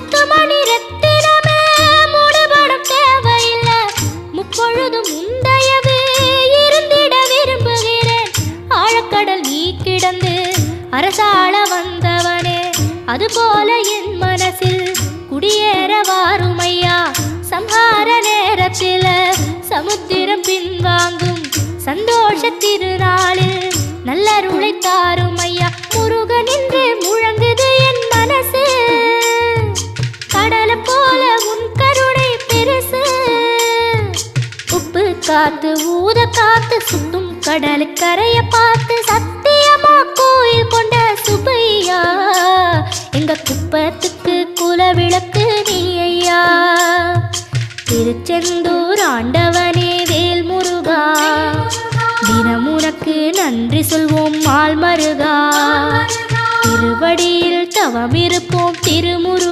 முத்துமணி ரத்தினமே மூடுபடும் தேவையில்லை, முப்பொழுதும் முந்தையவே இருந்திட விரும்புகிறேன். ஆழக்கடல் நீ கிடந்து அரசாள வந்தவனே, அதுபோல என் மனசில் குடியேற வாருமையா. சம்ஹார நேரத்தில் சமுத்திரம் பின்வாங்கும் சந்தோஷ திருநாளில் நல்லருளை தாருமையா. முருகன் என்று முழங்குது என் மனசு, கடலை போல உன் கருணை பெருசு. உப்பு காத்து ஊத காத்து சுத்தும் கடலு கரைய பார்த்து சத்தியமா கோயில் கொண்ட சுப்பையா. எங்க குப்பத்துக்கு குலவிளக்கு நீ ஐயா. திருச்செந்தூர் ஆண்டவனே வேல் முருகா, தினம் உனக்கு நன்றி சொல்வோம் மால் மருகா. திருவடியில் தவமிருப்போம் திருமுரு